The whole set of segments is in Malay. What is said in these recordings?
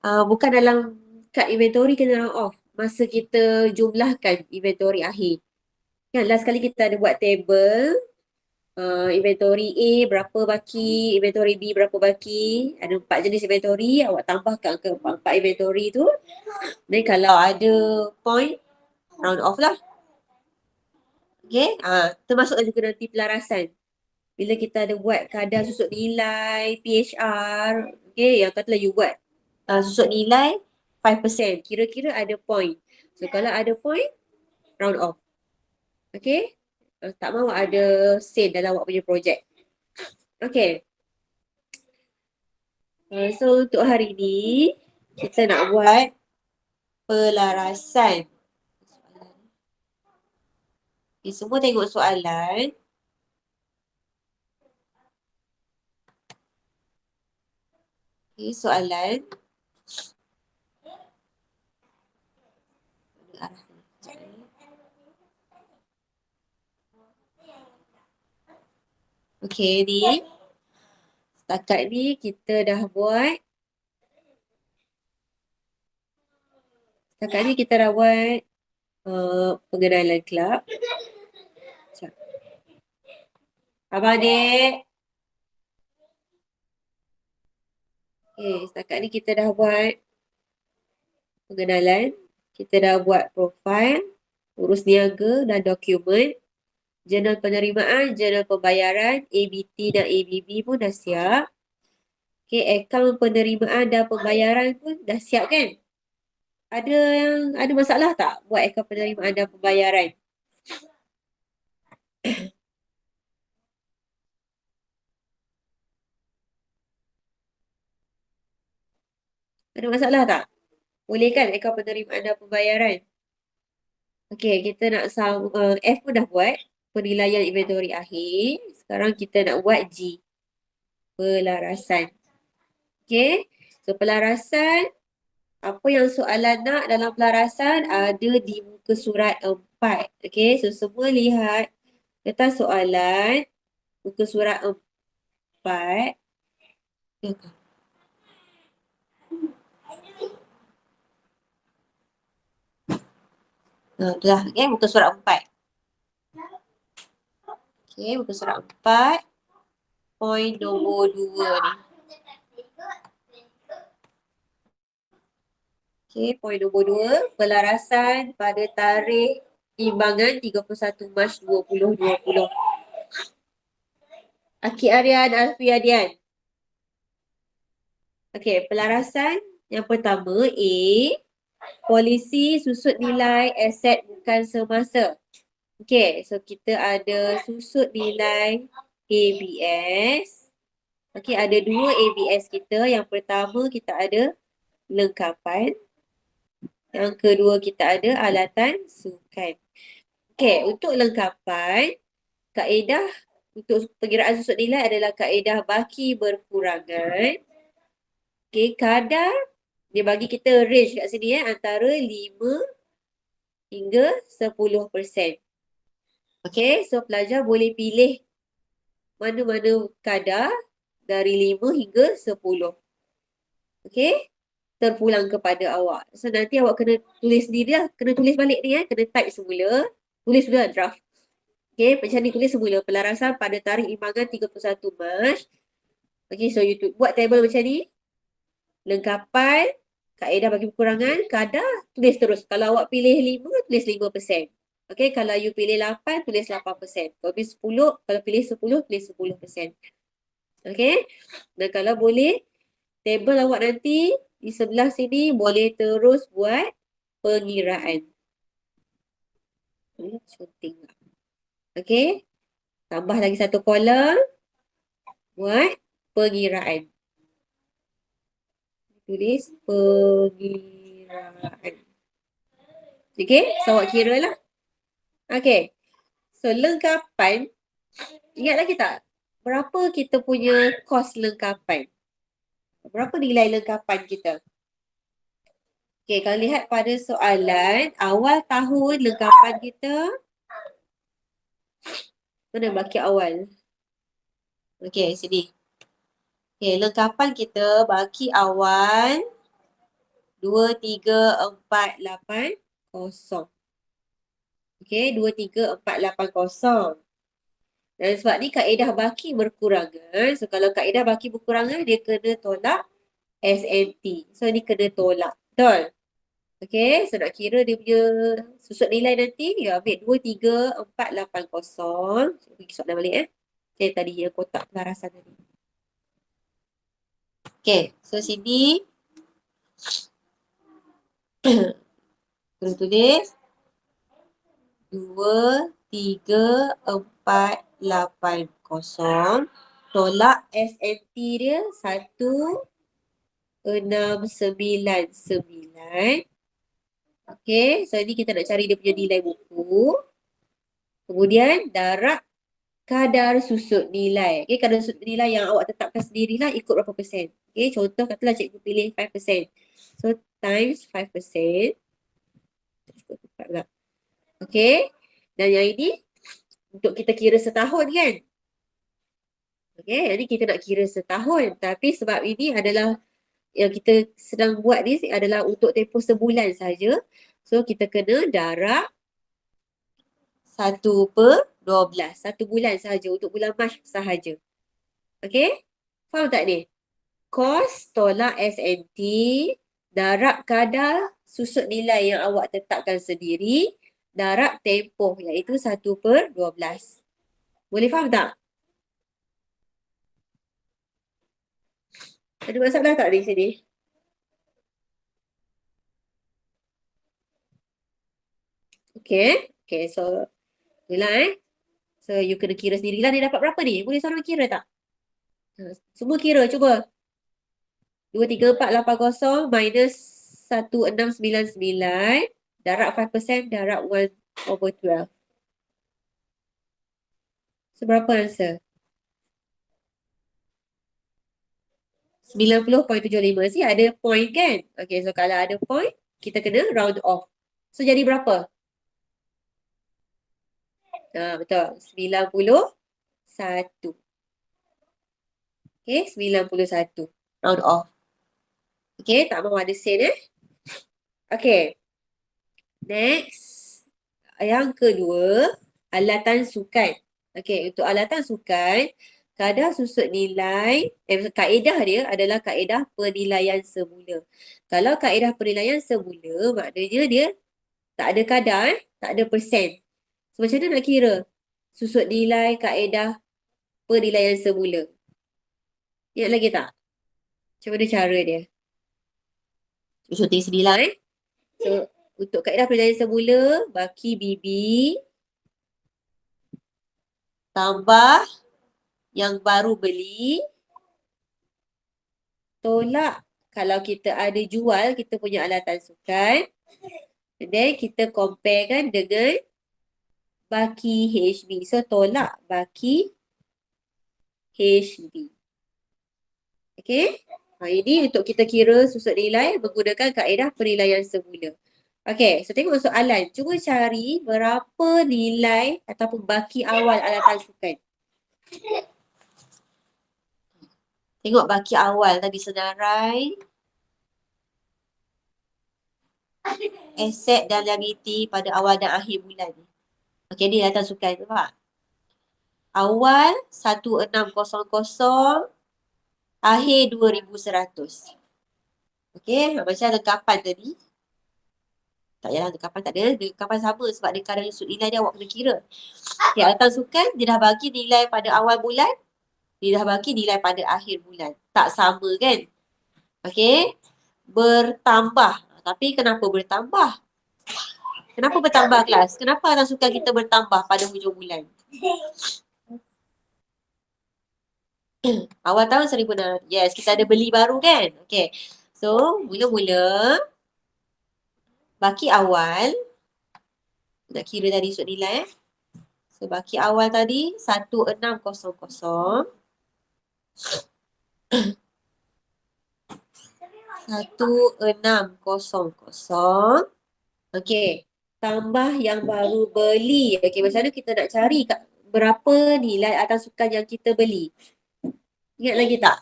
bukan dalam kad inventory kena round off. Masa kita jumlahkan inventory akhir. Kan last kali kita ada buat table. Inventory A berapa baki, inventory B berapa baki. Ada 4 jenis inventory. Awak tambahkan ke 4 inventory tu. Dan kalau ada point, round off lah. Okay. Termasuk juga nanti pelarasan. Bila kita ada buat kadar susut nilai, PHR, okay, yang katalah you buat susut nilai 5%, kira-kira ada point. So kalau ada point, round off. Okay, tak mahu ada sen dalam awak punya projek. Okay, so untuk hari ni, kita nak buat pelarasan. Okay, semua tengok soalan. Okay, soalan. Okay, ni. Setakat ni kita dah buat. Setakat ni kita dah buat pengenalan kelab. Abang adik. Okay, setakat ni kita dah buat pengenalan. Kita dah buat profil, urus niaga dan dokumen. Jurnal penerimaan, jurnal pembayaran, ABT dan ABB pun dah siap. Okay, akaun penerimaan dan pembayaran pun dah siap kan? Ada masalah tak buat akaun penerimaan dan pembayaran? Ada masalah tak? Boleh kan akaun penerimaan dan pembayaran? Okay, kita nak F pun dah buat. Penilaian inventory akhir. Sekarang kita nak buat G. Pelarasan. Okay. So, pelarasan. Apa yang soalan nak dalam pelarasan ada di muka surat 4. Okay. So, semua lihat kertas soalan. Muka surat 4. Dah, okay, muka surat 4. Okay, muka surat 4. Point nombor 2 ni. Okay, point nombor 2. Pelarasan pada tarikh timbangan 31 Mac 2020. Aki Aryan, Alfi Adian. Okay, pelarasan yang pertama A. Polisi susut nilai aset bukan semasa. Okay, so kita ada susut nilai ABS. Okay, ada 2 ABS kita. Yang pertama kita ada lengkapan. Yang kedua kita ada alatan sukan. Okay, untuk lengkapan, kaedah untuk perkiraan susut nilai adalah kaedah baki berkurangan. Okay, kadar dia bagi kita range kat sini antara 5 hingga 10%. Okay, so pelajar boleh pilih mana-mana kadar dari 5 hingga 10. Okay, terpulang kepada awak. So nanti awak kena tulis sendiri lah. Kena tulis balik ni kena type semula. Tulis dulu draft. Okay, macam ni tulis semula. Pelarasan pada tarikh imbangan 31 Mac. Okay, so you buat table macam ni. Lengkapan, kaedah bagi kekurangan, kadar, tulis terus. Kalau awak pilih 5, tulis 5%. Okay, kalau you pilih 8, tulis 8%. Kalau pilih 10, tulis 10%. Okay, dan kalau boleh, table awak nanti di sebelah sini boleh terus buat pengiraan. Shooting. Okay, tambah lagi satu kolom, buat pengiraan. Tulis pengiraan. Okay, so awak kira lah. Okay, so lengkapan, ingat lagi tak? Berapa kita punya kos lengkapan? Berapa nilai lengkapan kita? Okay, kalau lihat pada soalan, awal tahun lengkapan kita, mana baki awal? Okay, sini. Okay, lengkapan kita baki awal 23,480. Okey, 23,480. Dan sebab ni kaedah baki berkurangan. So kalau kaedah baki berkurangan, dia kena tolak SNT. So ni kena tolak. Betul? Okey, so nak kira dia punya susut nilai nanti, dia ambil 23,480. So pergi soalan balik Okay, tadi yang kotak pelarasan tadi. Okay, so sini kena tulis 23,480 tolak SNT dia 1,699. Okay, so ni kita nak cari dia punya nilai buku. Kemudian darab kadar susut nilai. Okay, kadar susut nilai yang awak tetapkan sendirilah ikut berapa persen. Okay, contoh katalah cikgu pilih 5%. So, times 5%. Okay, dan yang ini untuk kita kira setahun kan. Okay, yang ni kita nak kira setahun. Tapi sebab ini adalah yang kita sedang buat ni adalah untuk tempoh sebulan saja. So, kita kena darab 1/12. 1 bulan sahaja untuk bulan Mac sahaja. Okay? Faham tak ni? Kos tolak SNT, darab kadar susut nilai yang awak tetapkan sendiri, darab tempoh iaitu 1/12. Boleh faham tak? Ada masalah tak di sini? Okay. Okay, so inilah So, you kena kira sendirilah dia dapat berapa ni? Boleh seorang kira tak? Semua kira, cuba. 23,480 minus 1,699 darab 5% darab 1/12. Seberapa answer? 90.75. Si ada point kan? Okay, so kalau ada point, kita kena round off. So, jadi berapa? Betul. 91. Okay, 91. Round off. Okay, tak mahu ada sen Okay. Next. Yang kedua, alatan sukan. Okay, untuk alatan sukan, kadar susut nilai, kaedah dia adalah kaedah penilaian semula. Kalau kaedah penilaian semula, maknanya dia tak ada kadar, tak ada persen. So, macam mana nak kira susut nilai kaedah penilaian semula? Ingat lagi tak? Macam mana cara dia? Contoh sedilah So, untuk kaedah penilaian semula, baki BB tambah yang baru beli, tolak kalau kita ada jual kita punya alatan sukan, then kita comparekan dengan baki HB. So, tolak baki HB. Okay? Ini untuk kita kira susut nilai menggunakan kaedah penilaian semula. Okay, so tengok soalan. Cuba cari berapa nilai ataupun baki awal alatan sukan. Tengok baki awal tadi senarai, aset dan liability pada awal dan akhir bulan. Okay, ni alatan sukan tu Pak. Awal 1600, akhir 2100. Okay, macam lengkapan tadi. Tak payahlah lengkapan tak ada. Lengkapan sama sebab dia kadar susut nilai dia awak kena kira. Okay, alatan sukan dia dah bagi nilai pada awal bulan. Dia dah bagi nilai pada akhir bulan. Tak sama kan? Okay. Bertambah. Tapi kenapa bertambah? Kenapa bertambah kelas? Kenapa alatan sukan kita bertambah pada hujung bulan? Awal tahun 1,600. Yes, kita ada beli baru kan? Okay. So, mula-mula baki awal. Nak kira tadi susut nilai So, baki awal tadi 1600. 1600. Okey. Tambah yang baru beli. Okey, macam mana kita nak cari berapa nilai atas sukan yang kita beli? Ingat lagi tak?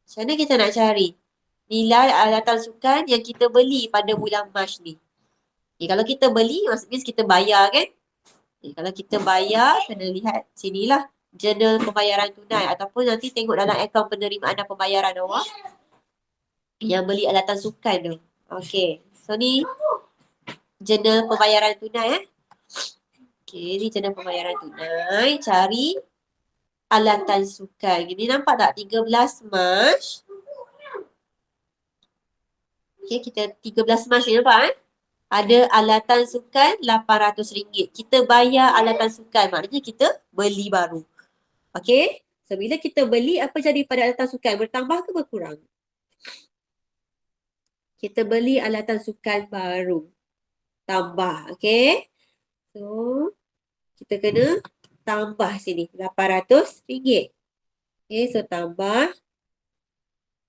Macam mana kita nak cari? nilai alatan sukan yang kita beli pada bulan Mac ni. Okay, kalau kita beli, maksudnya kita bayar kan? Okay, kalau kita bayar, kena lihat sinilah jurnal pembayaran tunai ataupun nanti tengok dalam akaun penerimaan dan pembayaran awak yang beli alatan sukan tu. Okay, so ni jurnal pembayaran tunai Okay, ni jurnal pembayaran tunai. Cari alatan sukan. Gini nampak tak? 13 Mac. Okay, kita 13 Mac ni nampak ada alatan sukan RM800. Kita bayar alatan sukan. Maknanya kita beli baru. Okay. So, bila kita beli, apa jadi pada alatan sukan? Bertambah ke berkurang? Kita beli alatan sukan baru. Tambah. Okay. So, kita kena tambah sini. RM800. Okay. So, tambah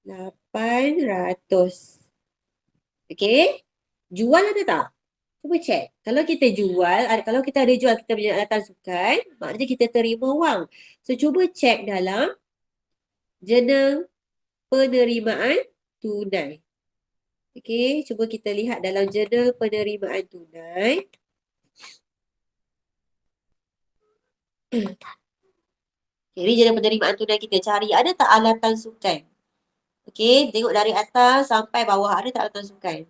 RM800. Okay. Jual ada tak? Cuba cek. Kalau kita jual, kalau kita ada jual kita punya alatan sukan, maknanya kita terima wang. So, cuba cek dalam jurnal penerimaan tunai. Okey, cuba kita lihat dalam jurnal penerimaan tunai. Okay, ini jurnal penerimaan tunai kita cari. Ada tak alatan sukan? Okey, tengok dari atas sampai bawah. Ada tak alatan sukan?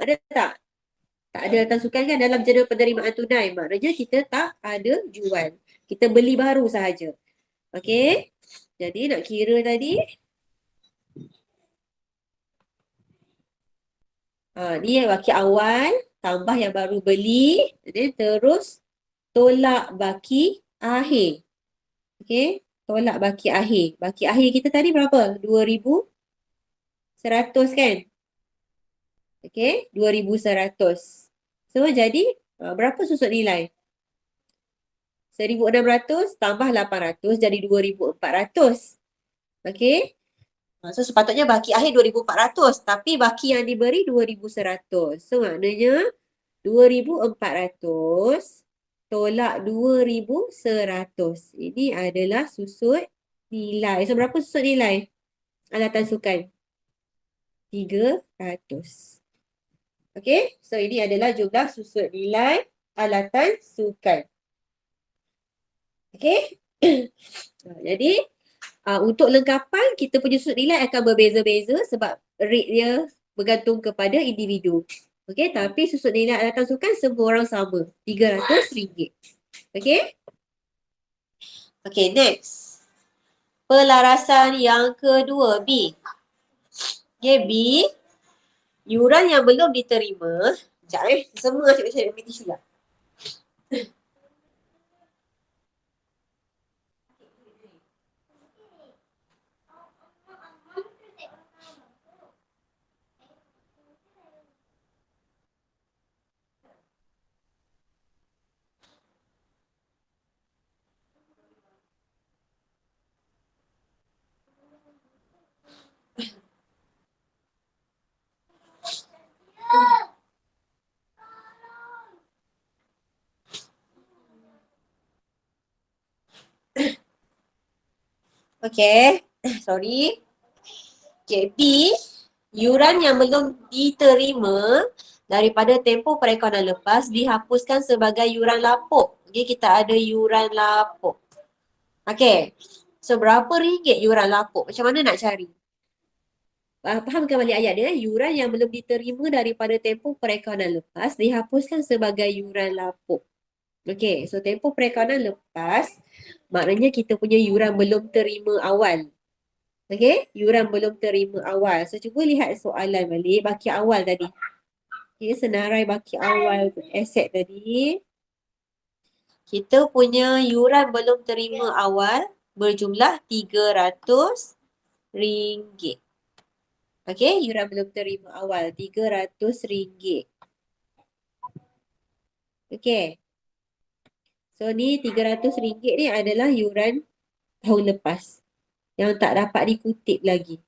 Ada tak? Tak ada alatan sukan kan dalam jurnal penerimaan tunai. Maknanya kita tak ada jual. Kita beli baru sahaja. Okey. Jadi nak kira tadi. Ni yang baki awal. Tambah yang baru beli. Dan terus tolak baki akhir. Okey. Tolak baki akhir. Baki akhir kita tadi berapa? 2,100 kan? Okey. 2,100. So jadi berapa susut nilai? 1,600 tambah 800 jadi 2,400. Okey. So sepatutnya baki akhir 2,400. Tapi baki yang diberi 2,100. So maknanya 2,400 tolak 2,100. Ini adalah susut nilai. So berapa susut nilai alatan sukan? 300. Okey. So ini adalah jumlah susut nilai alatan sukan. Okey. Jadi untuk lengkapan kita punya susut nilai akan berbeza-beza sebab rate dia bergantung kepada individu. Okey, tapi susut nilai alatan sukan semua orang sama, RM300. Okey? Okey, next. Pelarasan yang kedua, B. Okey, B. Yuran yang belum diterima. Sekejap semua asyik-asyik ambil tisu lah. Okey, sorry. Okey, B, yuran yang belum diterima daripada tempoh perekonomian lepas dihapuskan sebagai yuran lapuk. Okey, kita ada yuran lapuk. Okey, so berapa ringgit yuran lapuk? Macam mana nak cari? Fahamkan balik ayat dia. Yuran yang belum diterima daripada tempoh perekonomian lepas dihapuskan sebagai yuran lapuk. Okey, so tempoh perekonomian lepas maknanya kita punya yuran belum terima awal. Okey, yuran belum terima awal. So cuba lihat soalan balik baki awal tadi. Okey, senarai baki awal aset tadi. Kita punya yuran belum terima awal berjumlah RM300. Okey, yuran belum terima awal RM300. Okey. So ni RM300 ni adalah yuran tahun lepas yang tak dapat dikutip lagi.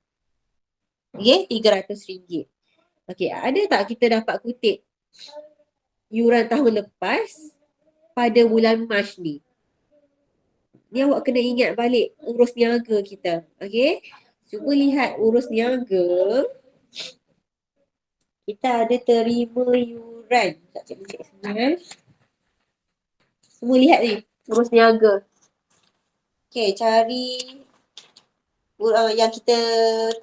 Okey, RM300. Okey, ada tak kita dapat kutip yuran tahun lepas pada bulan Mac ni. Ni awak kena ingat balik urus niaga kita. Okey? Cuba lihat urus niaga. Kita ada terima yuran. Tak cikgu cek sini. Semua lihat ni. Urus niaga. Okey, cari yang kita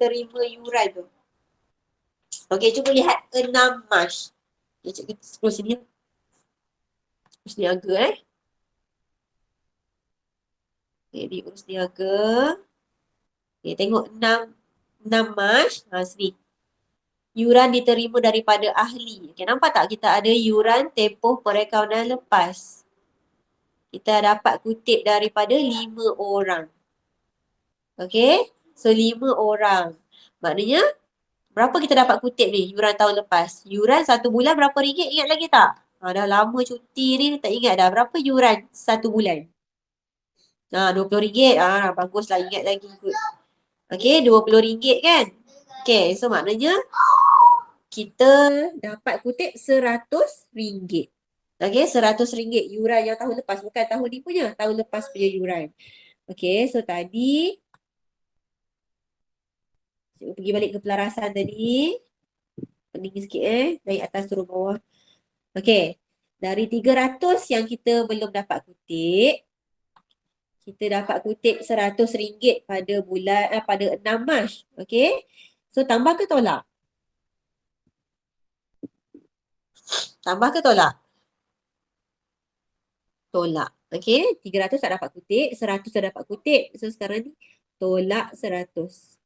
terima yuran tu. Okey, cuba lihat 6 Mac. Cikgu scroll sini. Urus niaga Okay, di urus niaga. Okay, tengok 6 Mac. Sini. Yuran diterima daripada ahli. Okay, nampak tak kita ada yuran tempoh perakaunan lepas. Kita dapat kutip daripada 5 orang. Okay. So 5 orang. Maknanya berapa kita dapat kutip ni yuran tahun lepas? Yuran 1 bulan berapa ringgit? Ingat lagi tak? Dah lama cuti ni tak ingat dah. Berapa yuran 1 bulan? RM20. Baguslah ingat lagi. Good. Okay, RM20 kan? Okay, so maknanya kita dapat kutip RM100. Okay, RM100 yuran yang tahun lepas. Bukan tahun ni punya, tahun lepas punya yuran. Okay, so tadi cikgu pergi balik ke pelarasan tadi. Pening sikit naik atas turun bawah. Okay, dari 300 yang kita belum dapat kutip, kita dapat kutip RM100 pada bulan pada 6 Mac. Okay, so tambah ke tolak? Tambah ke tolak? Tolak. Okay, 300 tak dapat kutip, 100 tak dapat kutip. So sekarang ni tolak 100.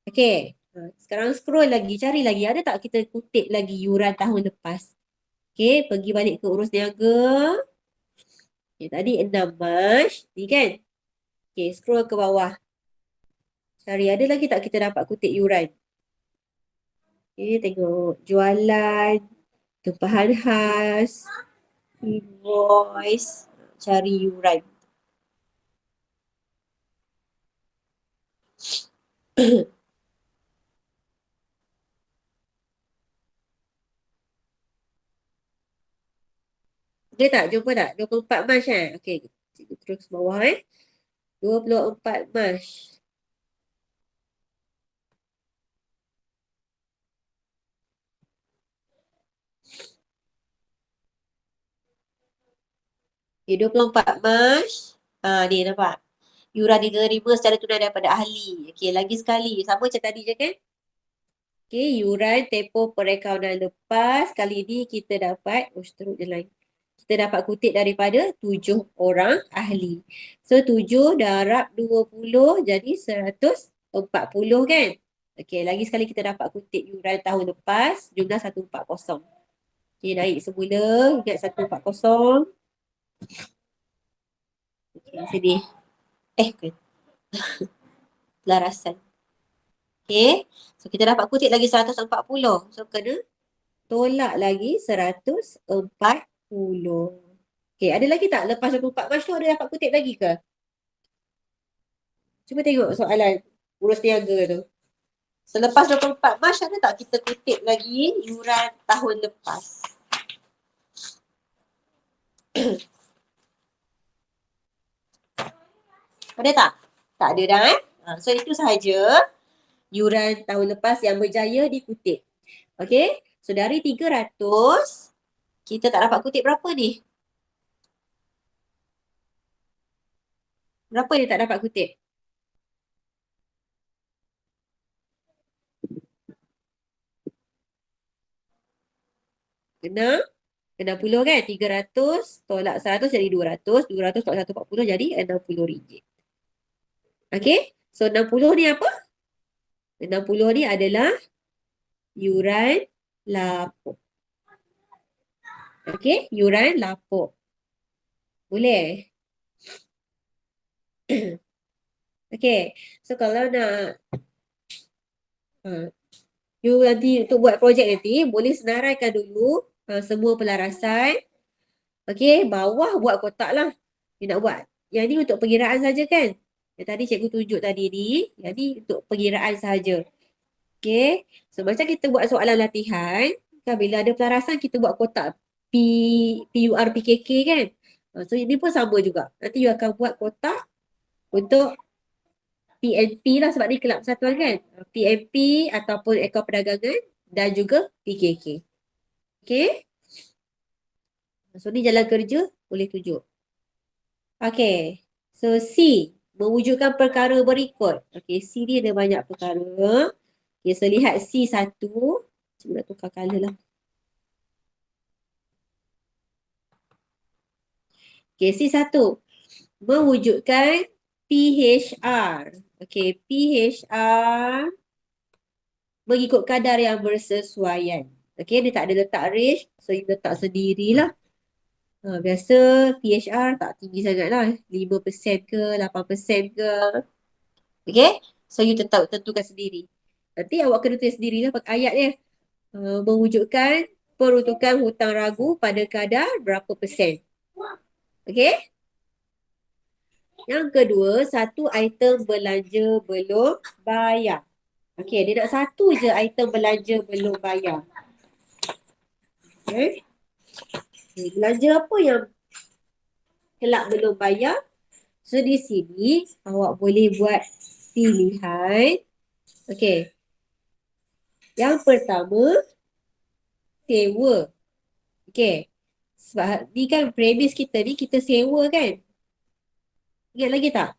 Okay, sekarang scroll lagi, cari lagi. Ada tak kita kutip lagi yuran tahun lepas? Okay, pergi balik ke urus niaga. Okay, tadi 6 Mac. Ni kan? Okay, scroll ke bawah. Cari, ada lagi tak kita dapat kutip yuran? Okay, tengok. Jualan, tempahan khas, invoice, cari yuran. Ada tak? Jumpa tak? 24 Mac Okey, cikgu terus bawah 24 Mac. Okey, 24 Mac. Ni nampak. Yuran diterima secara tunai daripada ahli. Okey, lagi sekali. Sama macam tadi je kan? Okey, yuran tempoh perakaunan lepas. Kali ni kita dapat, terus je lain. Kita dapat kutip daripada 7 orang ahli. So, 7 darab 20 jadi 140 kan? Okey, lagi sekali kita dapat kutip yuran tahun lepas. Jumlah 140. Okey, naik semula. Ingat 140. Okey, sini. Bukan. Pelarasan. Okey. So, kita dapat kutip lagi 140. So, kena tolak lagi 140. Okey, ada lagi tak? Lepas 24 Mac tu ada dapat kutip lagi ke? Cuba tengok soalan urus niaga tu. Selepas 24 Mac ada tak kita kutip lagi yuran tahun lepas? Ada tak? Tak ada dah So itu sahaja yuran tahun lepas yang berjaya dikutip. Okey? So dari 300 kita tak dapat kutip berapa ni? Berapa dia tak dapat kutip? Kena 60 kan? 300 tolak 100 jadi 200. 200 tolak 140 jadi RM60. Okey? So 60 ni apa? 60 ni adalah yuran lapuk. Okey? Yuran lapuk. Boleh? Okey. So kalau nak you nanti untuk buat projek nanti boleh senaraikan dulu semua pelarasan. Okey, bawah buat kotak lah. You nak buat. Yang ni untuk pengiraan saja kan? Yang tadi cikgu tunjuk tadi ni, yang ni untuk pengiraan saja. Okey. So macam kita buat soalan latihan, Kan bila ada pelarasan kita buat kotak PUR PKK kan. So ini pun sama juga. Nanti you akan buat kotak untuk PNP lah sebab ni kelab persatuan kan. PNP ataupun ekor perdagangan dan juga PKK. Okay. So ni jalan kerja boleh tunjuk. Okay. So C. Mewujudkan perkara berikut. Okay. C ni ada banyak perkara. Okay. So lihat C1. Cuba nak tukar colour lah. Okay. C1. Mewujudkan PHR. Okay. PHR mengikut kadar yang bersesuaian. Okay. Dia tak ada letak range. So you letak sendirilah. Biasa PHR tak tinggi sangat lah. 5% ke 8% ke. Okay. So you tetap tentukan sendiri. Nanti awak kena tulis sendirilah pakai ayat dia. Mewujudkan peruntukan hutang ragu pada kadar berapa persen. Okay. Yang kedua, satu item belanja belum bayar. Okay, dia nak satu je item belanja belum bayar. Okay. Belanja apa yang kelak belum bayar? So, di sini awak boleh buat pilihan. Okay. Yang pertama, sewa. Okay. Sebab ni kan premis kita ni, kita sewa kan? Ingat lagi tak?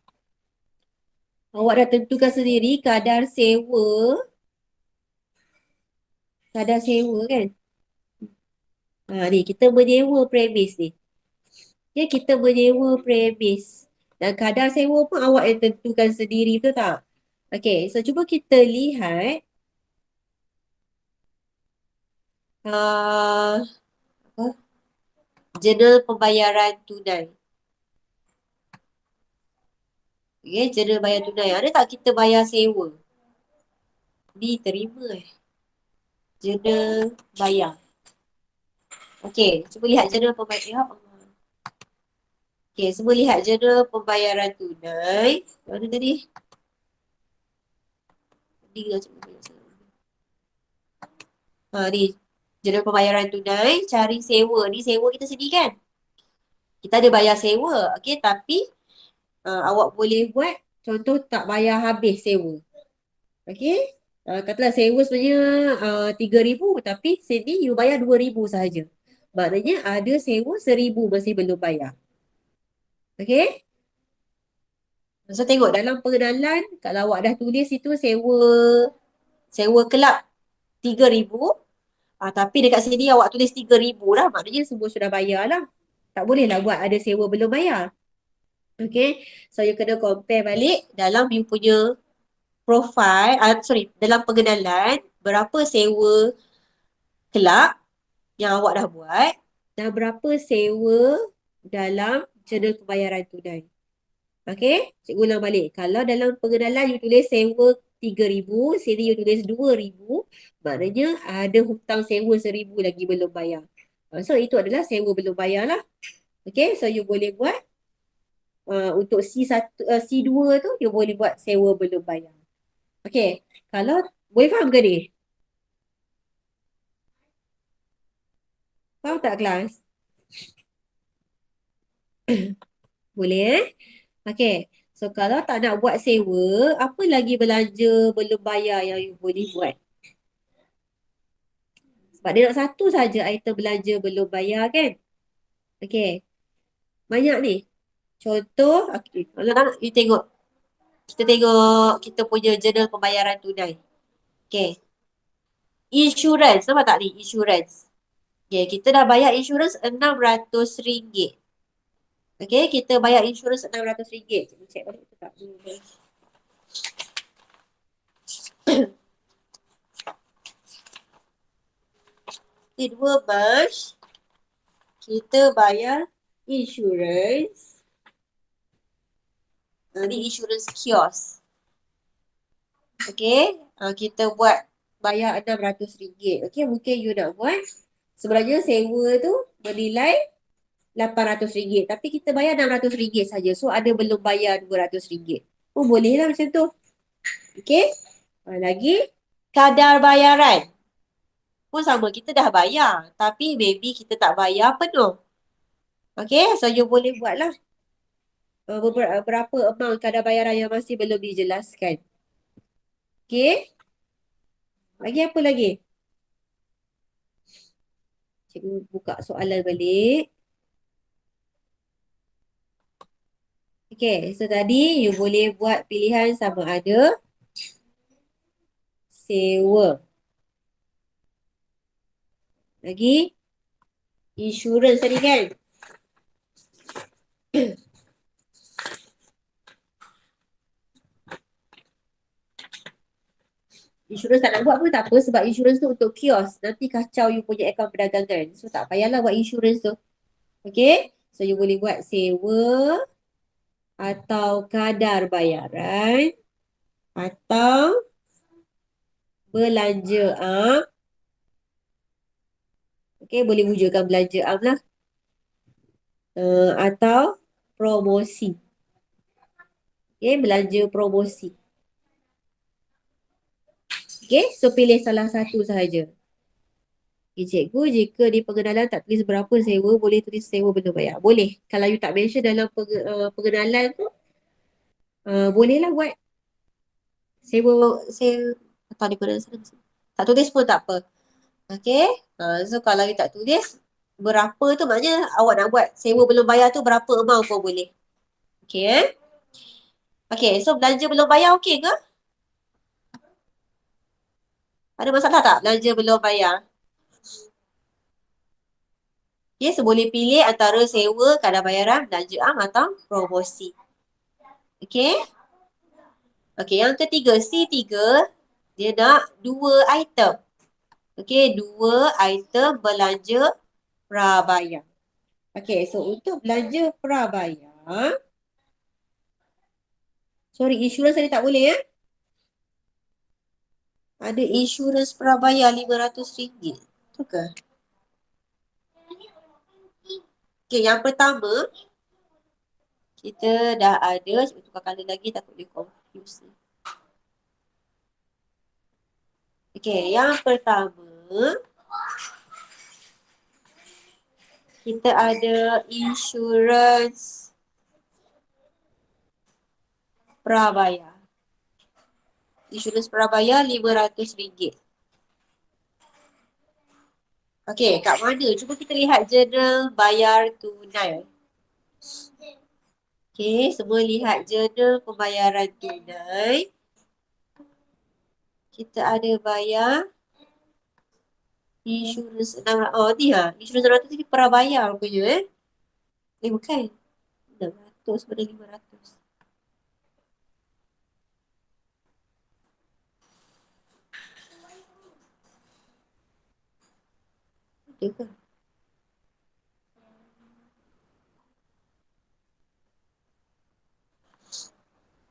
Awak dah tentukan sendiri kadar sewa. Kadar sewa kan? Ni kita menyewa premis ni. Ya, kita menyewa premis. Dan kadar sewa pun awak yang tentukan sendiri, betul tak? Okay, so cuba kita lihat. Jurnal pembayaran tunai. Okay, jurnal bayar tunai. Ada tak kita bayar sewa? Ni terima jurnal bayar. Okay, cuba lihat jurnal pembayaran. Okay, semua lihat jurnal pembayaran tunai. Mana tadi? Ni. Jurnal pembayaran tunai. Cari sewa. Ni sewa kita sendiri kan? Kita ada bayar sewa. Okay, tapi awak boleh buat contoh tak bayar habis sewa. Okay. Katalah sewa sebenarnya 3,000 tapi sini you bayar 2,000 sahaja. Maknanya ada sewa 1,000 masih belum bayar. Okay. So tengok dalam pengenalan kalau awak dah tulis itu sewa kelab 3,000 tapi dekat sini awak tulis 3,000 lah. Maknanya semua sudah bayar lah. Tak boleh lah buat ada sewa belum bayar. Okay. So you kena compare balik dalam you punya profile, dalam pengenalan berapa sewa kelab yang awak dah buat dan berapa sewa dalam jurnal pembayaran tunai. Okay, cikgu ulang balik. Kalau dalam pengenalan you tulis sewa 3,000, sini you tulis 2,000, maknanya ada hutang sewa 1,000 lagi belum bayar. So itu adalah sewa belum bayar lah. Okay, so you boleh buat untuk C1, C2 tu you boleh buat sewa belum bayar. Okay, kalau boleh faham ke ni? Faham tak kelas? Boleh Okay, so kalau tak nak buat sewa, apa lagi belanja belum bayar yang you boleh buat? Sebab dia nak satu saja item belanja belum bayar kan? Okay, banyak ni. Contoh, okay, kalau nak you tengok. Kita tengok kita punya jurnal pembayaran tunai. Okay. Insurans, nampak tak ni? Insurans. Okay, kita dah bayar insurans RM600. Okay, kita bayar insurans RM600. Cikgu cek balik tu tak? Di 2 Mac, kita bayar insurans. Ni insurans kios. Okay, kita buat bayar RM600. Okay, mungkin you nak buat. Sebenarnya sewa tu bernilai RM800. Tapi kita bayar RM600 saja. So, ada belum bayar RM200. Oh, boleh lah macam tu. Okay. Lagi, kadar bayaran. pun sama, kita dah bayar. Tapi maybe kita tak bayar penuh. Okay, so you boleh buatlah berapa amount kadar bayaran yang masih belum dijelaskan. Okay, lagi apa lagi? Cikgu buka soalan balik. Okay, so tadi you boleh buat pilihan sama ada sewa. Lagi, insurans tadi kan? Insurans tak nak buat pun tak apa sebab insurans tu untuk kios. Nanti kacau you punya akaun perdagangan. So tak payahlah buat insurans tu. Okay? So you boleh buat sewa atau kadar bayaran atau belanjaan. Okay, boleh wujudkan belanjaan lah. Atau promosi. Okay, belanja promosi. Okay, so pilih salah satu sahaja. Okay, cikgu, jika di pengenalan tak tulis berapa sewa, boleh tulis sewa belum bayar? Boleh. Kalau you tak mention dalam pengenalan tu, bolehlah buat sewa atau di pengenalan sana. Tak tulis pun tak apa. Okay. So, kalau you tak tulis, berapa tu maknanya awak nak buat sewa belum bayar tu berapa amount pun boleh. Okay, Okay, so belanja belum bayar okay ke? Ada masalah tak belanja belum bayar? Okay, so boleh pilih antara sewa, kadar bayaran, belanja am atau promosi. Okay. Okay, yang ketiga, C3, dia nak 2 item. Okay, 2 item belanja prabayar. Okay, so untuk belanja prabayar, sorry, insurans tadi tak boleh ya? Ada insurans prabayar RM500. Tu ke? Okay, yang pertama, kita dah ada, cikgu tukar colour lagi takut dia confuse. Okay, yang pertama, kita ada insurans prabayar. Insurans prabayar RM500. Okey, kat mana? Cuba kita lihat jurnal bayar tunai. Okey, semua lihat jurnal pembayaran tunai. Kita ada bayar insurans 600. Oh, ni lah. Insurans 600 ni prabayar punya bukan. 600 pada 500. Ada ke?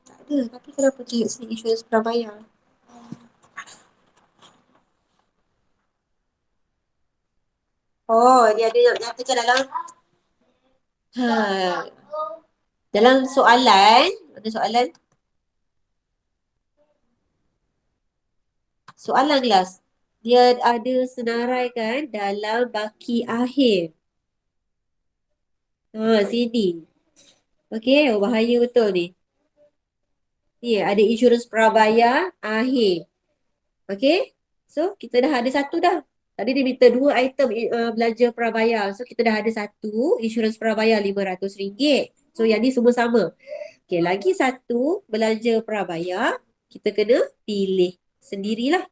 Tak ada. Tapi kenapa tunjuk sini insurans prabayar? Oh, dia ada yang nyatakan dalam dalam soalan, ada soalan. Soalan kelas. Dia ada senarai kan dalam baki akhir. Sini. Okey, bahaya betul ni. Ni ada insurans prabayar akhir. Okey. So, kita dah ada satu dah. Tadi dia minta 2 item belanja prabayar. So, kita dah ada satu insurans prabayar RM500. So, yang ni semua sama. Okey, lagi satu belanja prabayar. Kita kena pilih sendirilah.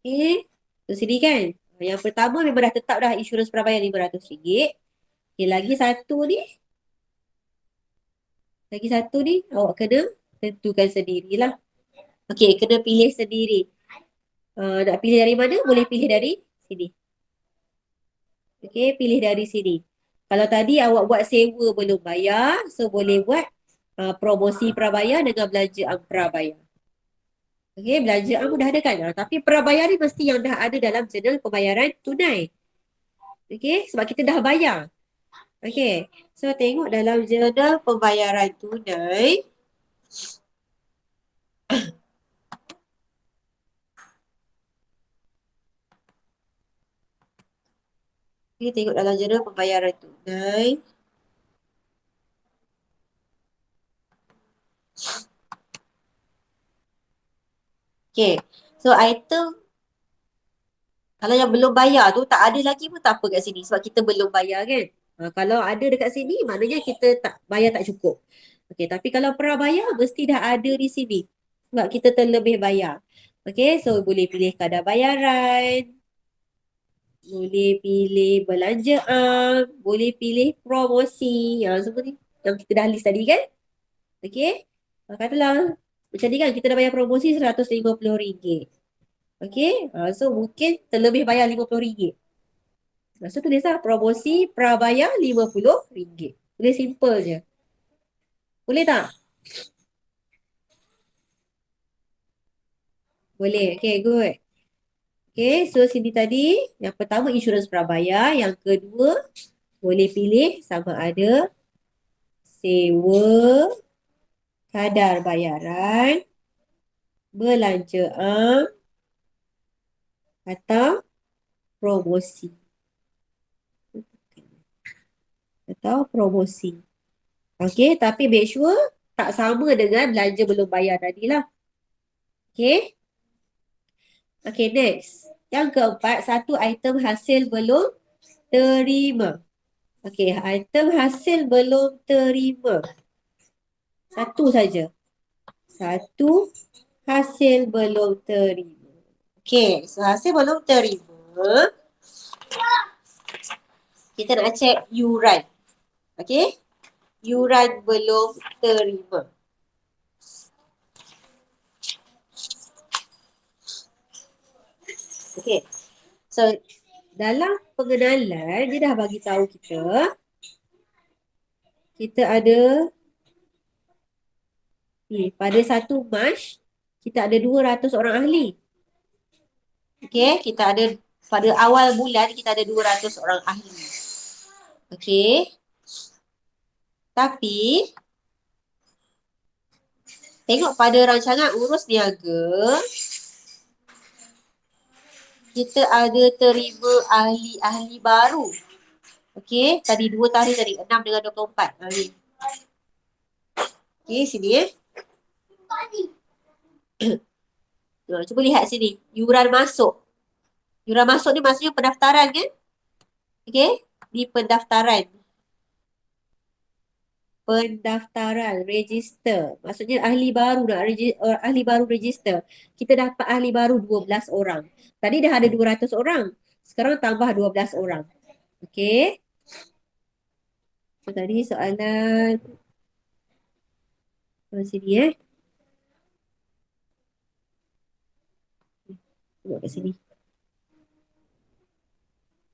Okey. So, sini kan. Yang pertama memang dah tetap dah insurans prabayar RM500. Okey, lagi satu ni. Lagi satu ni awak kena tentukan sendirilah. Okey, kena pilih sendiri. Nak pilih dari mana? Boleh pilih dari sini. Okey, pilih dari sini. Kalau tadi awak buat sewa belum bayar, so boleh buat promosi prabayar dengan belanja prabayar. Okey, belanja dah ada kan? Tapi prabayar ni mesti yang dah ada dalam jurnal pembayaran tunai. Okey, sebab kita dah bayar. Okey, so tengok dalam jurnal pembayaran tunai. Kita tengok dalam jurnal pembayaran tunai. Okay. So item kalau yang belum bayar tu tak ada lagi pun tak apa kat sini sebab kita belum bayar kan. Kalau ada dekat sini maknanya kita tak bayar tak cukup. Okey, tapi kalau pernah bayar mesti dah ada di sini. Sebab kita terlebih bayar. Okey, so boleh pilih kadar bayaran, boleh pilih belanjaan, boleh pilih promosi. Semua ni yang kita dah list tadi kan? Okey. Katalah macam ni kan kita dah bayar promosi RM150. Okey. So mungkin terlebih bayar RM50. So tulislah promosi prabayar RM50. Boleh simple je. Boleh tak? Boleh. Okay, good. Okay, so sini tadi yang pertama insurans prabayar, yang kedua boleh pilih sama ada sewa, kadar bayaran, belanjaan atau promosi. Atau promosi. Okay, tapi make sure tak sama dengan belanja belum bayar tadi lah. Okay. Okay, next. Yang keempat, satu item hasil belum terima. Okay, item hasil belum terima. Satu saja. Satu hasil belum terima. Okay, so hasil belum terima. Kita nak check yuran. Okay, yuran belum terima. Okay, so dalam pengenalan dia dah bagi tahu kita ada pada 1 Mac kita ada 200 orang ahli. Okay, kita ada pada awal bulan kita ada 200 orang ahli. Okay. Tapi tengok pada rancangan urus niaga kita ada terima ahli-ahli baru. Okey, tadi 2 tarikh tadi, 6 dengan 24 ahli. Okey, sini cuba lihat sini, yuran masuk. Yuran masuk ni maksudnya pendaftaran kan? Okey, di pendaftaran. Pendaftaran, register. Maksudnya ahli baru ahli baru register. Kita dapat ahli baru 12 orang. Tadi dah ada 200 orang. Sekarang tambah 12 orang. Okey. So tadi soalan sini Tengok kat sini.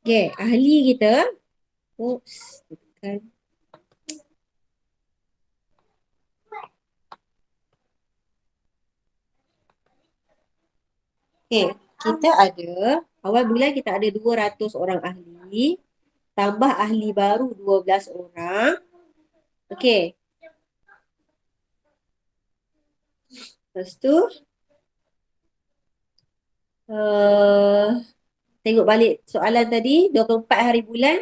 Okey, ahli kita. Oops, tekan. Okey, kita ada awal bulan kita ada 200 orang ahli, tambah ahli baru 12 orang. Okey. Lepas tu tengok balik soalan tadi 24 hari bulan.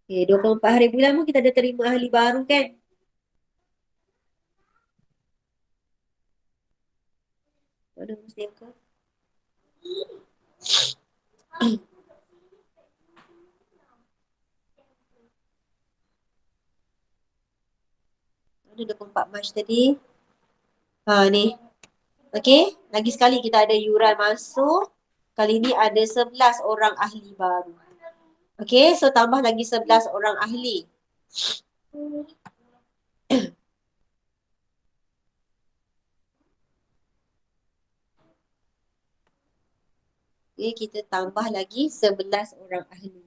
Okay, 24 hari bulan pun kita ada terima ahli baru kan? Mana mesti aku? Mana 24 Mac tadi? Ni. Okey, lagi sekali kita ada yuran masuk. Kali ni ada 11 orang ahli baru. Okey, so tambah lagi 11 orang ahli. Okey, kita tambah lagi 11 orang ahli.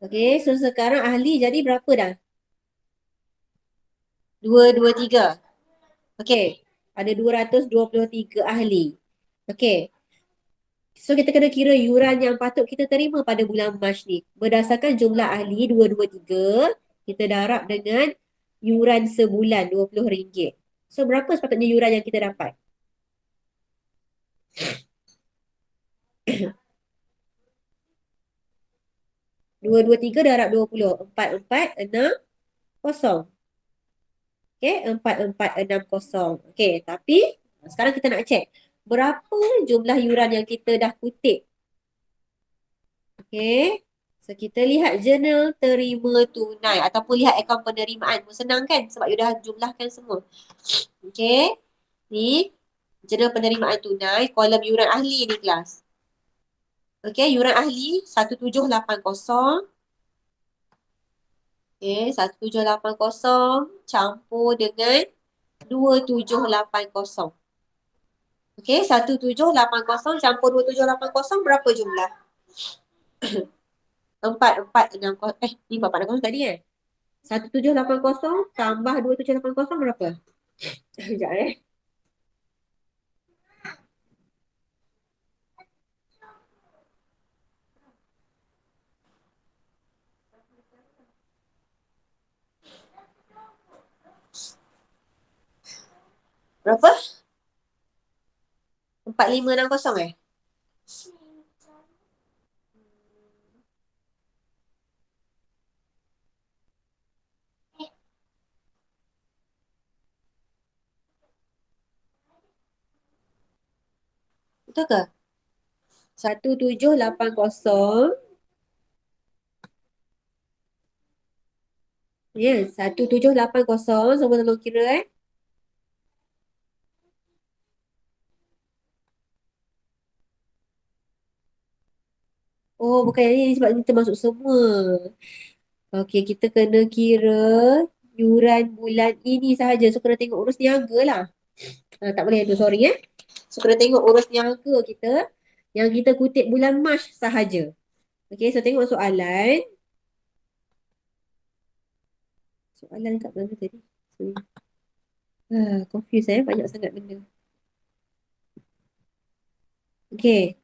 Okey, so sekarang ahli jadi berapa dah? 223. Okey, ada 223 ahli. Okey. So kita kena kira yuran yang patut kita terima pada bulan Mac ni. Berdasarkan jumlah ahli 223, kita darab dengan yuran sebulan RM20. So berapa sepatutnya yuran yang kita dapat? Dua tiga darab 20. 4460. Okay, 4460. Okay, tapi sekarang kita nak cek berapa jumlah yuran yang kita dah kutip. Okay, so kita lihat jurnal terima tunai ataupun lihat akaun penerimaan. Senang kan sebab you dah jumlahkan semua. Okay, ni jurnal penerimaan tunai, kolom yuran ahli ni kelas. Okay, yuran ahli 1780. Okay, 1780 campur dengan 2780. Okay, 1780 campur 2780 berapa jumlah? 4460. Ni 4460 tadi kan? 1780 tambah 2780 berapa? Sekejap Berapa? 4560 Betul ke? 1780. Ya, 1780. Semua tolong kira Oh, bukan yang ni sebab ni termasuk semua. Okey, kita kena kira yuran bulan ini sahaja. So, kena tengok urus niaga lah. Tak boleh tu, sorry So, kena tengok urus niaga kita yang kita kutip bulan Mac sahaja. Okey, so tengok soalan. Soalan kat mana tadi? Sorry. Confuse banyak sangat benda. Okey.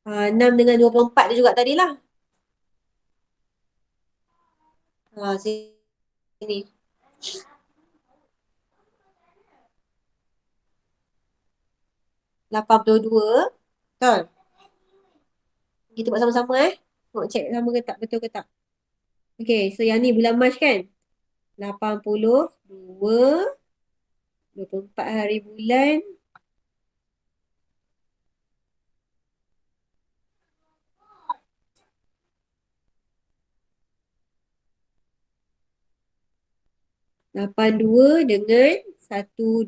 6 dengan 24 dia juga tadi lah. Sini. 82. Betul. Kita buat sama-sama Tengok cek sama ke tak, betul ke tak. Okey, so yang ni bulan Mac kan? 82, 24 hari bulan. Dua dengan 126.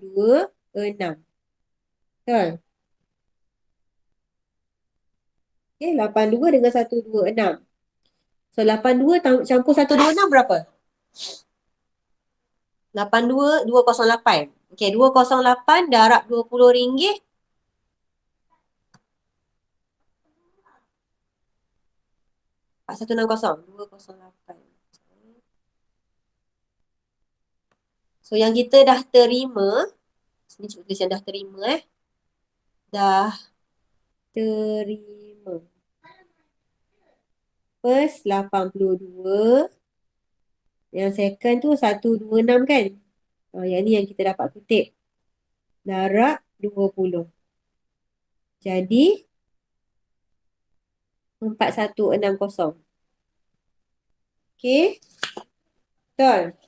Betul? Okay, 82 dengan 126. So, 82 campur 126 berapa? 82, 208. Okay, 208 darab RM20. 4160. 208. So, yang kita dah terima. Sini cuba tulis yang dah terima Dah terima. First 82. Yang second tu 126 kan? Yang ni yang kita dapat kutip. Darab 20. Jadi 4160. Okay? Betul?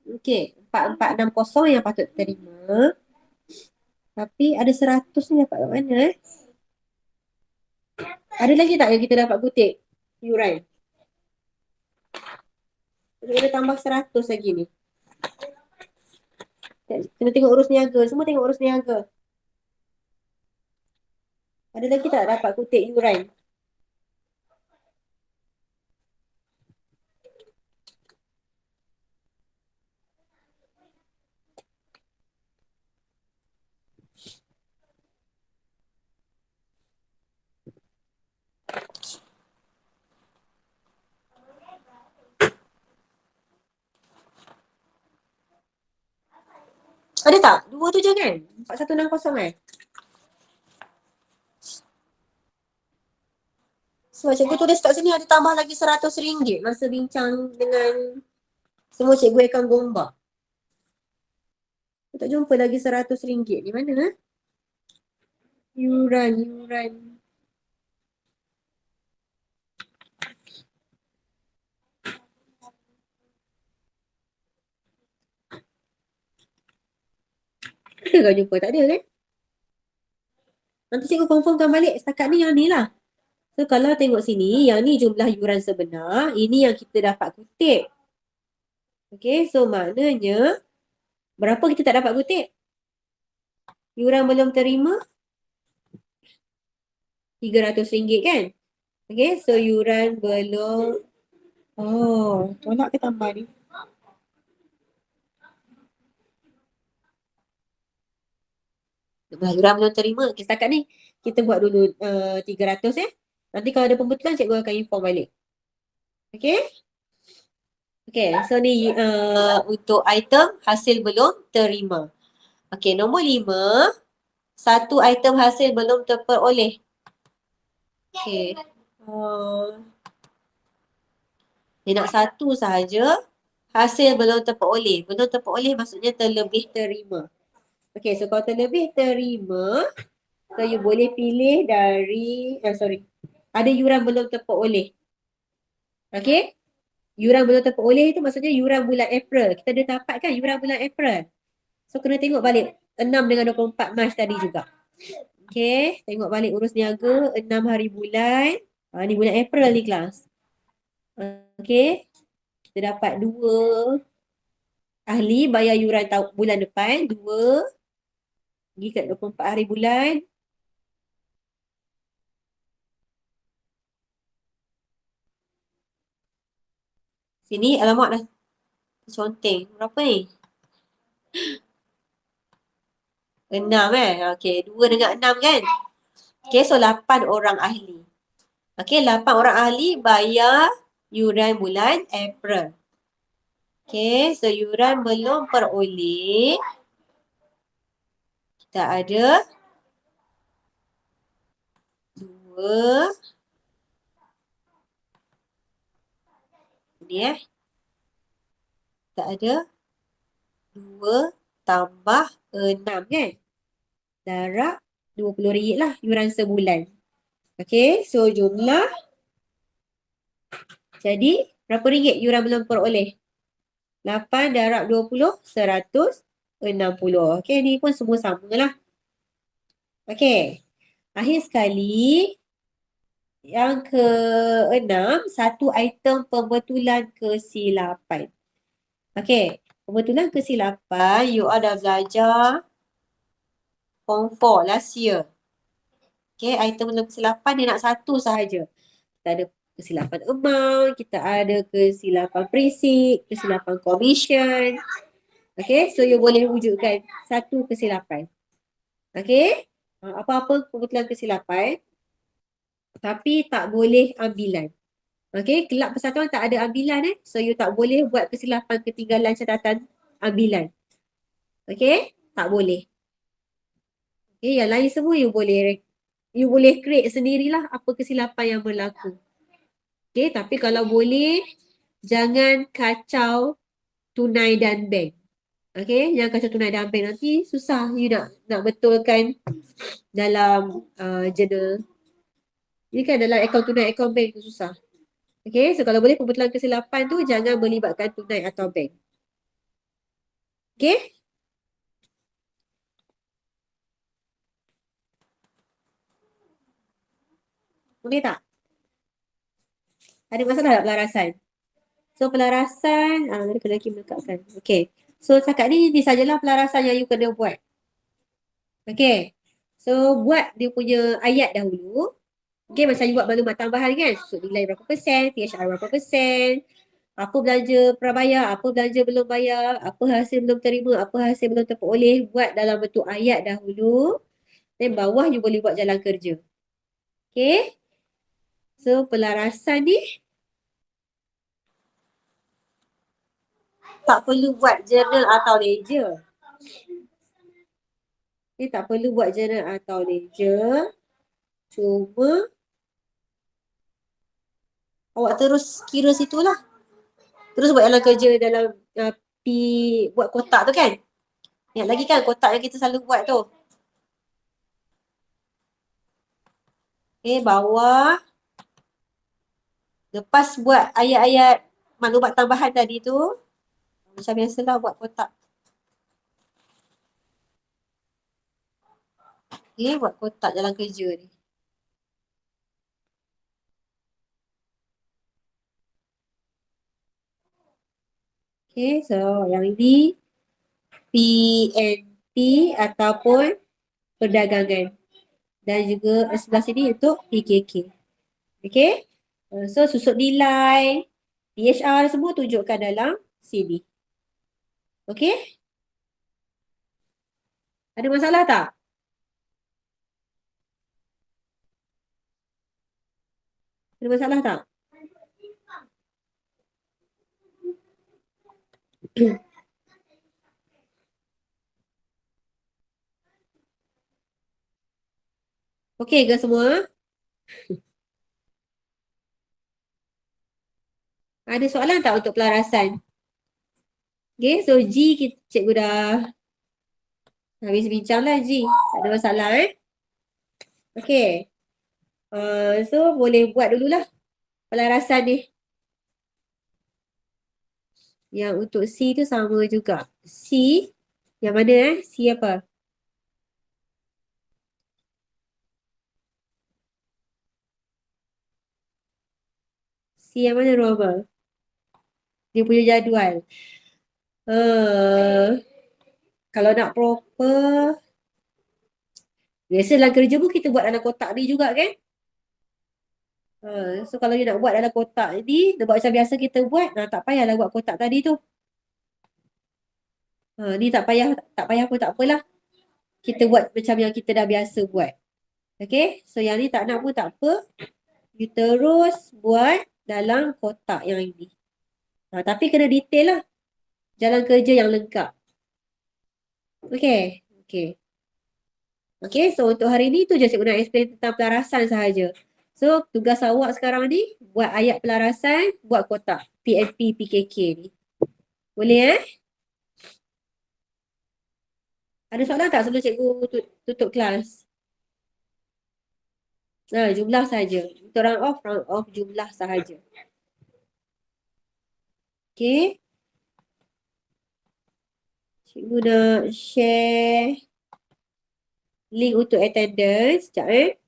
Okay. 4460 yang patut terima. Tapi ada 100 ni dapat kat mana Ada lagi tak yang kita dapat kutip? Yuran. Kita tambah 100 lagi ni. Kena tengok urus niaga. Semua tengok urus niaga. Ada lagi tak dapat kutip yuran? Ada tak? Dua tu je kan? 4160 Sebab cikgu tulis kat sini ada tambah lagi RM100 masa bincang dengan semua cikgu akan gombak. Tak jumpa lagi RM100 ni mana? Yuran. Ada kau jumpa? Tak ada kan? Nanti cikgu confirmkan balik setakat ni yang ni lah. So kalau tengok sini, yang ni jumlah yuran sebenar, ini yang kita dapat kutip. Okay, so maknanya berapa kita tak dapat kutip? Yuran belum terima RM300 kan? Okay, so yuran belum. Oh, tolak ke tambah ni? Yuran belum terima. Okay, setakat ni kita buat dulu 300 Nanti kalau ada pembetulan, cikgu akan inform balik. Okay? Okay, so ni untuk item hasil belum terima. Okay, nombor 5. Satu item hasil belum terperoleh. Okay. Dia nak satu sahaja. Hasil belum terperoleh. Belum terperoleh maksudnya terlebih terima. Okay, so kalau terlebih terima, so you boleh pilih dari, ada yuran belum terperoleh. Okay? Yuran belum terperoleh itu maksudnya yuran bulan April. Kita dah dapat kan yuran bulan April. So kena tengok balik 6 dengan 24 Mac tadi juga. Okay, tengok balik urus niaga 6 hari bulan. Ni bulan April ni kelas. Okay, kita dapat 2 ahli bayar yuran bulan depan. 2 pergi kat 24 hari bulan. Sini alamak dah conteng. Berapa ni? 6 Okay, 2 dengan 6 kan? Okay, so 8 orang ahli. Okay, 8 orang ahli bayar yuran bulan April. Okay, so yuran belum peroleh. Kita ada 2. Ni kita ada 2 tambah 6 kan? Darab RM20 lah yuran sebulan. Okay, so jumlah jadi berapa ringgit yuran belum peroleh? 8 darab 20, 160. Okay, ni pun semua sama lah. Okay, akhir sekali yang ke-6, satu item pembetulan kesilapan. Okay, pembetulan kesilapan, you all dah belajar Form 4 last year. Okay, item pembetulan kesilapan dia nak satu sahaja. Kita ada kesilapan amount, kita ada kesilapan prinsip, kesilapan commission. Okay, so you boleh wujudkan satu kesilapan. Okay, apa-apa pembetulan kesilapan, tapi tak boleh ambilan. Okay, kelab persatuan tak ada ambilan so you tak boleh buat kesilapan ketinggalan catatan ambilan. Okay, tak boleh. Okay, yang lain semua you boleh create sendirilah apa kesilapan yang berlaku. Okay, tapi kalau boleh, jangan kacau tunai dan bank. Okay, jangan kacau tunai dan bank. Nanti susah you nak betulkan dalam journal. Ini kan dalam akaun tunai, akaun bank tu susah. Okay, so kalau boleh pembetulan kesilapan tu jangan melibatkan tunai atau bank. Okay? Boleh tak? Ada masalah tak pelarasan? So pelarasan, lelaki melekatkan. Okay. So setakat ni sajalah pelarasan yang you kena buat. Okay. So buat dia punya ayat dahulu. Okay, macam you buat maklumat tambahan kan? Susut nilai berapa persen, PHR berapa persen, apa belanja prabayar, apa belanja belum bayar, apa hasil belum terima, apa hasil belum terperoleh. Buat dalam bentuk ayat dahulu. Dan bawah you boleh buat jalan kerja. Okay. So pelarasan ni tak perlu buat journal atau ledger. Ni tak perlu buat journal atau ledger. Cuma Awak terus kira situlah. Terus buat dalam kerja dalam P, buat kotak tu kan. Ingat lagi kan kotak yang kita selalu buat tu. Okay, bawah. Lepas buat ayat-ayat maklumat tambahan tadi tu, macam biasalah buat kotak. Okay, buat kotak dalam kerja ni. Okay, so yang ini PNP ataupun perdagangan. Dan juga sebelah sini untuk PKK. Okay, so susut nilai, DHR semua tunjukkan dalam sini. Okay, ada masalah tak? Ada masalah tak? Okey ke semua? Ada soalan tak untuk pelarasan? Okay, so G cikgu dah habis bincang lah G. Tak ada masalah Okay. So boleh buat dululah pelarasan ni. Yang untuk C tu sama juga. C, yang mana C apa? C yang mana normal? Dia punya jadual. Kalau nak proper, biasa dalam kerja pun kita buat dalam kotak ni juga kan? So kalau you nak buat dalam kotak ni, dia buat macam biasa kita buat, tak payahlah buat kotak tadi tu. Ni tak payah pun tak apalah. Kita buat macam yang kita dah biasa buat. Okay, so yang ni tak nak pun tak apa. You terus buat dalam kotak yang ini. Tapi kena detail lah. Jalan kerja yang lengkap. Okay, okay. Okay, so untuk hari ni tu je cikgu nak explain tentang pelarasan sahaja. So, tugas awak sekarang ni, buat ayat pelarasan, buat kotak PNP, PKK ni. Boleh Ada soalan tak sebelum cikgu tutup kelas? Jumlah saja. Untuk round off jumlah sahaja. Okay. Cikgu nak share link untuk attendance. Sekejap